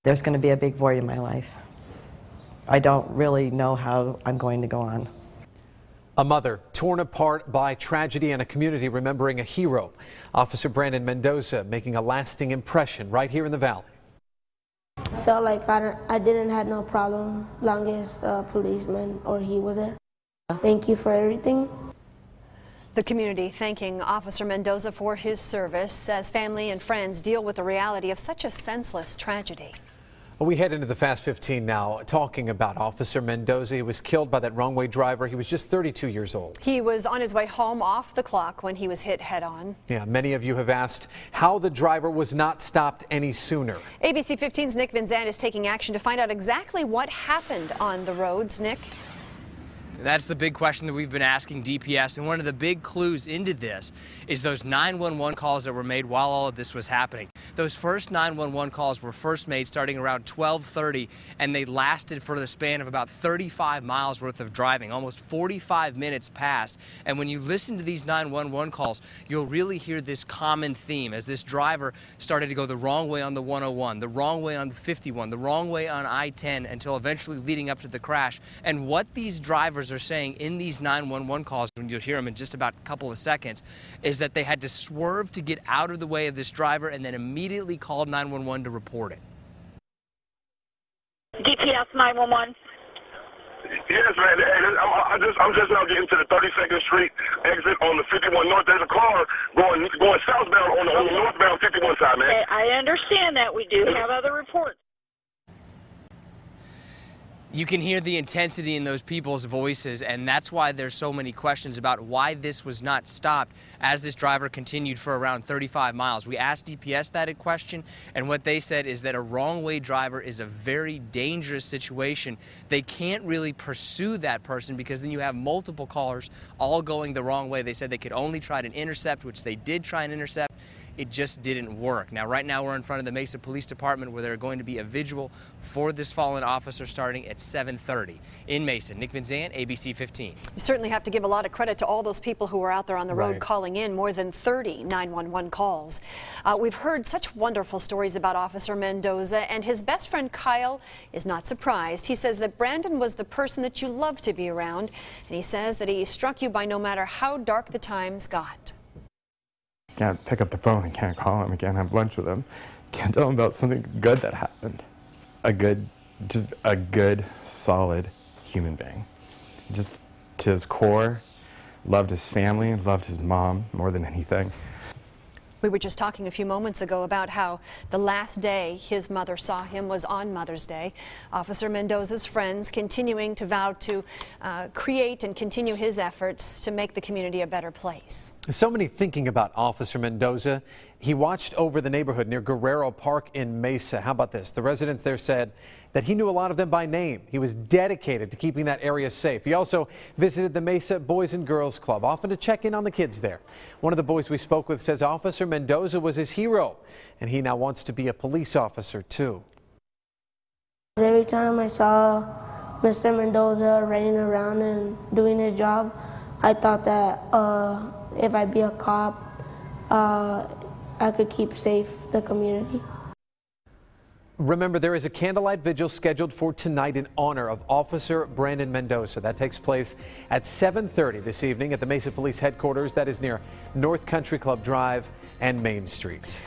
There's going to be a big void in my life. I don't really know how I'm going to go on. A mother torn apart by tragedy and a community remembering a hero. Officer Brandon Mendoza making a lasting impression right here in the Valley. I felt like I didn't have no problem long as a policeman or he was there. Thank you for everything. The community thanking Officer Mendoza for his service as family and friends deal with the reality of such a senseless tragedy. Well, we head into the Fast 15 now, talking about Officer Mendoza. He was killed by that wrong-way driver. He was just 32 years old. He was on his way home off the clock when he was hit head-on. Yeah, many of you have asked how the driver was not stopped any sooner. ABC 15's Nick Van Zandt is taking action to find out exactly what happened on the roads. Nick? That's the big question that we've been asking DPS, and one of the big clues into this is those 911 calls that were made while all of this was happening. Those first 911 calls were first made starting around 12:30, and they lasted for the span of about 35 miles worth of driving. Almost 45 minutes passed, and when you listen to these 911 calls, you'll really hear this common theme as this driver started to go the wrong way on the 101, the wrong way on the 51, the wrong way on I-10 until eventually leading up to the crash. And what these drivers are saying in these 911 calls, when you'll hear them in just about a couple of seconds, is that they had to swerve to get out of the way of this driver and then immediately called 911 to report it. DPS 911. Yes, man. I'm just now getting to the 32nd Street exit on the 51 North. There's a car going southbound on the northbound 51 side, man. Okay, I understand that. We do have other reports. You can hear the intensity in those people's voices, and that's why there's so many questions about why this was not stopped as this driver continued for around 35 miles. We asked DPS that question, and what they said is that a wrong-way driver is a very dangerous situation. They can't really pursue that person because then you have multiple callers all going the wrong way. They said they could only try to intercept, which they did try and intercept. It just didn't work. Now, right now, we're in front of the Mesa Police Department where they're going to be a vigil for this fallen officer starting at 7:30 in Mesa. Nick Van Zandt, ABC 15. You certainly have to give a lot of credit to all those people who were out there on the road calling in more than 30 911 calls. We've heard such wonderful stories about Officer Mendoza, and his best friend Kyle is not surprised. He says that Brandon was the person that you love to be around, and he says that he struck you by no matter how dark the times got. Can't pick up the phone and can't call him, I can't have lunch with him, can't tell him about something good that happened. Just a good, solid human being. Just to his core, loved his family, loved his mom more than anything. We were just talking a few moments ago about how the last day his mother saw him was on Mother's Day. Officer Mendoza's friends continuing to vow to create and continue his efforts to make the community a better place. So many thinking about Officer Mendoza. He watched over the neighborhood near Guerrero Park in Mesa. How about this? The residents there said that he knew a lot of them by name. He was dedicated to keeping that area safe. He also visited the Mesa Boys and Girls Club, often to check in on the kids there. One of the boys we spoke with says Officer Mendoza was his hero, and he now wants to be a police officer too. Every time I saw Mr. Mendoza running around and doing his job, I thought that if I be a cop, I could keep safe the community. Remember, there is a candlelight vigil scheduled for tonight in honor of Officer Brandon Mendoza. That takes place at 7:30 this evening at the Mesa Police Headquarters. That is near North Country Club Drive and Main Street.